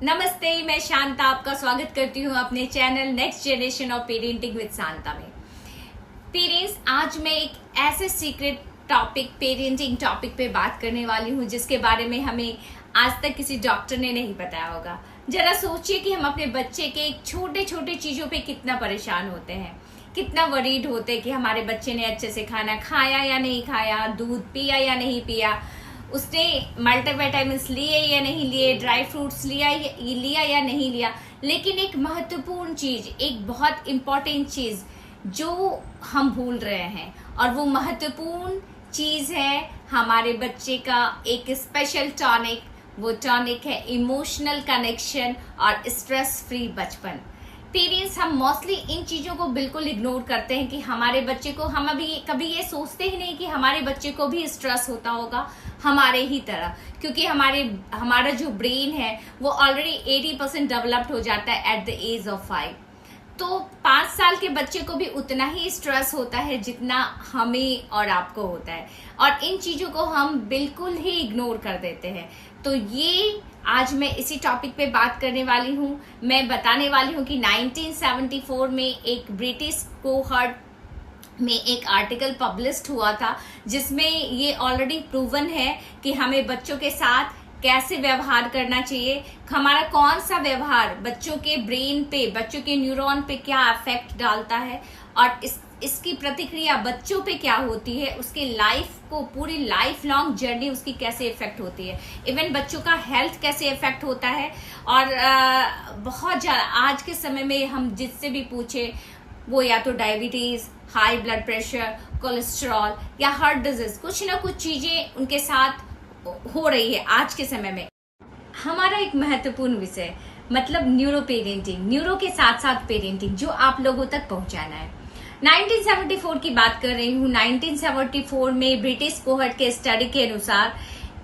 नमस्ते, मैं शांता आपका स्वागत करती हूँ अपने channel next generation of parenting with Shanta में। पेरेंट्स, आज मैं एक ऐसे सीक्रेट टॉपिक पेरेंटिंग टॉपिक पे बात करने वाली हूँ जिसके बारे में हमें आज तक किसी डॉक्टर ने नहीं बताया होगा। जरा सोचिए कि हम अपने बच्चे के छोटे छोटे चीज़ों पे कितना परेशान होते हैं, कितना वरीड होते हैं कि हमारे बच्चे ने अच्छे से खाना खाया या नहीं खाया, दूध पिया या नहीं पिया, उसने मल्टीविटामिन्स लिए या नहीं लिए, ड्राई फ्रूट्स लिया या नहीं लिया। लेकिन एक महत्वपूर्ण चीज, एक बहुत इम्पोर्टेंट चीज जो हम भूल रहे हैं, और वो महत्वपूर्ण चीज है हमारे बच्चे का एक स्पेशल टॉनिक। वो टॉनिक है इमोशनल कनेक्शन और स्ट्रेस फ्री बचपन। पेरेंट्स, हम मोस्टली इन चीज़ों को बिल्कुल इग्नोर करते हैं कि हमारे बच्चे को, हम अभी कभी ये सोचते ही नहीं कि हमारे बच्चे को भी स्ट्रेस होता होगा हमारे ही तरह, क्योंकि हमारा जो ब्रेन है वो ऑलरेडी 80% डेवलप्ड हो जाता है एट द एज ऑफ 5। तो 5 साल के बच्चे को भी उतना ही स्ट्रेस होता है जितना हमें और आपको होता है, और इन चीज़ों को हम बिल्कुल ही इग्नोर कर देते हैं। तो ये आज मैं इसी टॉपिक पे बात करने वाली हूँ। मैं बताने वाली हूँ कि 1974 में एक ब्रिटिश कोहर्ट में एक आर्टिकल पब्लिश्ड हुआ था जिसमें ये ऑलरेडी प्रूवन है कि हमें बच्चों के साथ कैसे व्यवहार करना चाहिए, हमारा कौन सा व्यवहार बच्चों के ब्रेन पे, बच्चों के न्यूरॉन पे क्या इफेक्ट डालता है, और इसकी प्रतिक्रिया बच्चों पे क्या होती है, उसके लाइफ को, पूरी लाइफ लॉन्ग जर्नी उसकी कैसे इफेक्ट होती है, इवन बच्चों का हेल्थ कैसे इफेक्ट होता है। और बहुत ज़्यादा आज के समय में हम जिससे भी पूछे वो या तो diabetes, high blood pressure, cholesterol या हार्ट डिजीज, कुछ ना कुछ चीजें उनके साथ हो रही है आज के समय में। हमारा एक महत्वपूर्ण विषय मतलब न्यूरो पेरेंटिंग, न्यूरो के साथ साथ पेरेंटिंग, जो आप लोगों तक पहुंचाना है। 1974 की बात कर रही हूँ। 1974 में ब्रिटिश कोहर्ट के स्टडी के अनुसार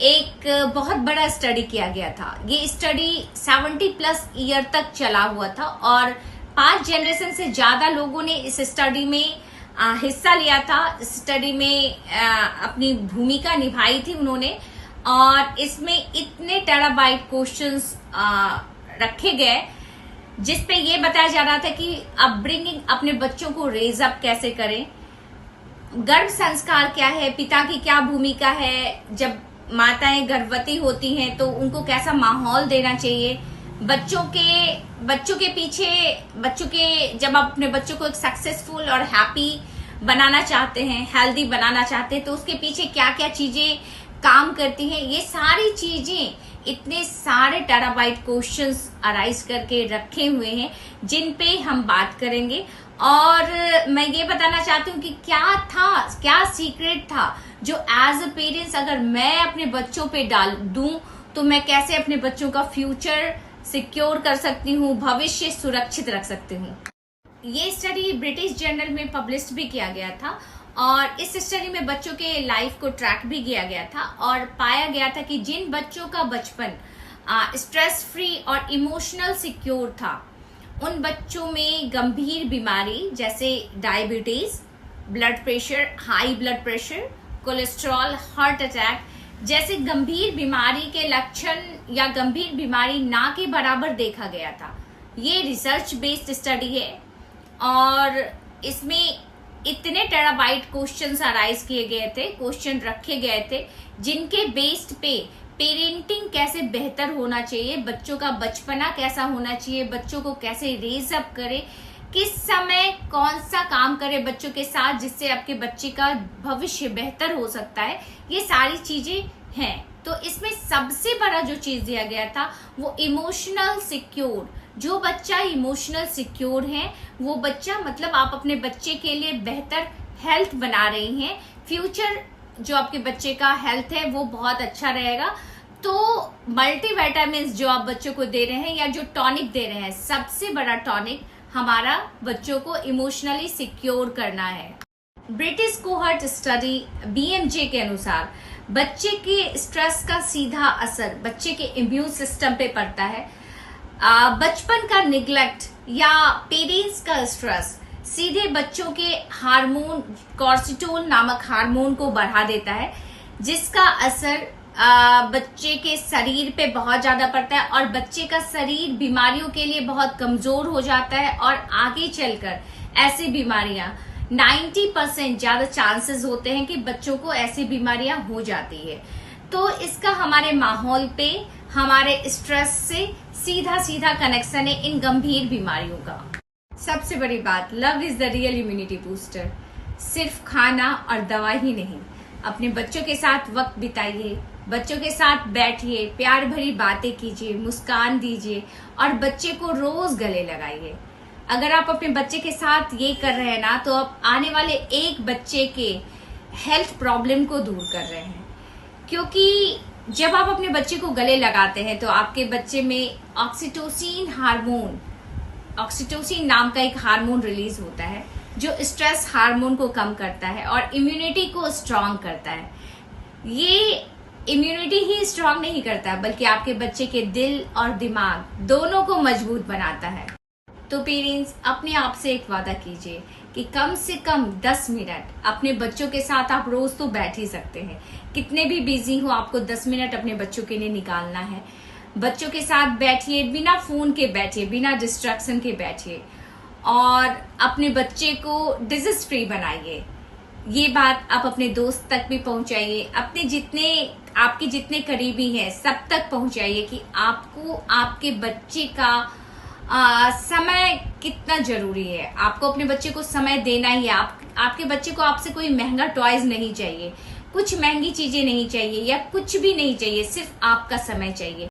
एक बहुत बड़ा स्टडी किया गया था। ये स्टडी 70+ ईयर तक चला हुआ था और 5 जनरेशन से ज्यादा लोगों ने इस स्टडी में हिस्सा लिया था। स्टडी में अपनी भूमिका निभाई थी उन्होंने, और इसमें इतने टेराबाइट क्वेश्चंस रखे गए जिसपे ये बताया जा रहा था कि अपब्रिंगिंग, अपने बच्चों को रेज अप कैसे करें, गर्भ संस्कार क्या है, पिता की क्या भूमिका है, जब माताएं गर्भवती होती हैं तो उनको कैसा माहौल देना चाहिए, बच्चों के पीछे, जब आप अपने बच्चों को एक सक्सेसफुल और हैप्पी बनाना चाहते हैं, हेल्दी बनाना चाहते हैं, तो उसके पीछे क्या क्या चीजें काम करती हैं। ये सारी चीजें, इतने सारे टेराबाइट क्वेश्चंस अराइज करके रखे हुए हैं जिन पे हम बात करेंगे। और मैं ये बताना चाहती हूँ कि क्या सीक्रेट था जो एज अ पेरेंट्स अगर मैं अपने बच्चों पे डाल दूं तो मैं कैसे अपने बच्चों का फ्यूचर सिक्योर कर सकती हूँ, भविष्य सुरक्षित रख सकती हूँ। ये स्टडी ब्रिटिश जर्नल में पब्लिश भी किया गया था, और इस स्टडी में बच्चों के लाइफ को ट्रैक भी किया गया था, और पाया गया था कि जिन बच्चों का बचपन स्ट्रेस फ्री और इमोशनल सिक्योर था, उन बच्चों में गंभीर बीमारी जैसे diabetes, blood pressure, high blood pressure, cholesterol, heart attack जैसे गंभीर बीमारी के लक्षण या गंभीर बीमारी ना के बराबर देखा गया था। ये रिसर्च बेस्ड स्टडी है, और इसमें इतने टेराबाइट क्वेश्चंस अराइज किए गए थे, क्वेश्चन रखे गए थे जिनके बेस्ड पे पेरेंटिंग कैसे बेहतर होना चाहिए, बच्चों का बचपना कैसा होना चाहिए, बच्चों को कैसे रेज अप करे, किस समय कौन सा काम करे बच्चों के साथ जिससे आपके बच्चे का भविष्य बेहतर हो सकता है, ये सारी चीजें हैं। तो इसमें सबसे बड़ा जो चीज दिया गया था वो इमोशनल सिक्योर। जो बच्चा इमोशनल सिक्योर है वो बच्चा, मतलब आप अपने बच्चे के लिए बेहतर हेल्थ बना रही हैं, फ्यूचर जो आपके बच्चे का हेल्थ है वो बहुत अच्छा रहेगा। तो मल्टीविटामिन्स जो आप बच्चों को दे रहे हैं या जो टॉनिक दे रहे हैं, सबसे बड़ा टॉनिक हमारा बच्चों को इमोशनली सिक्योर करना है। ब्रिटिश कोहर्ट स्टडी BMJ के अनुसार बच्चे के स्ट्रेस का सीधा असर बच्चे के इम्यून सिस्टम पे पड़ता है। बचपन का निग्लेक्ट या पेरेंट्स का स्ट्रेस सीधे बच्चों के हार्मोन, कॉर्टिसोल नामक हार्मोन को बढ़ा देता है, जिसका असर बच्चे के शरीर पे बहुत ज्यादा पड़ता है और बच्चे का शरीर बीमारियों के लिए बहुत कमजोर हो जाता है और आगे चलकर ऐसी बीमारियां 90% ज्यादा चांसेस होते हैं कि बच्चों को ऐसी बीमारियां हो जाती है। तो इसका हमारे माहौल पे, हमारे स्ट्रेस से सीधा सीधा कनेक्शन है इन गंभीर बीमारियों का। सबसे बड़ी बात, love is the real immunity booster. सिर्फ खाना और दवा ही नहीं, अपने बच्चों के साथ वक्त बिताइए, बच्चों के साथ बैठिए, प्यार भरी बातें कीजिए, मुस्कान दीजिए और बच्चे को रोज गले लगाइए। अगर आप अपने बच्चे के साथ ये कर रहे हैं ना, तो आप आने वाले एक बच्चे के हेल्थ प्रॉब्लम को दूर कर रहे हैं। क्योंकि जब आप अपने बच्चे को गले लगाते हैं तो आपके बच्चे में ऑक्सीटोसिन नाम का एक हार्मोन रिलीज होता है जो स्ट्रेस हार्मोन को कम करता है और इम्यूनिटी को स्ट्रांग करता है। ये इम्यूनिटी ही स्ट्रांग नहीं करता बल्कि आपके बच्चे के दिल और दिमाग दोनों को मजबूत बनाता है। तो पेरेंट्स, अपने आप से एक वादा कीजिए कि कम से कम 10 मिनट अपने बच्चों के साथ आप रोज तो बैठ ही सकते हैं। कितने भी बिजी हो, आपको 10 मिनट अपने बच्चों के लिए निकालना है। बच्चों के साथ बैठिए, बिना फोन के बैठिए, बिना डिस्ट्रैक्शन के बैठिए और अपने बच्चे को डिजीज फ्री बनाइए। ये बात आप अपने दोस्त तक भी पहुंचाइए, आपके जितने करीबी हैं सब तक पहुंचाइए कि आपको आपके बच्चे का समय कितना जरूरी है। आपको अपने बच्चे को समय देना ही है। आपके बच्चे को आपसे कोई महंगा टॉयज नहीं चाहिए, कुछ महंगी चीजें नहीं चाहिए या कुछ भी नहीं चाहिए, सिर्फ आपका समय चाहिए।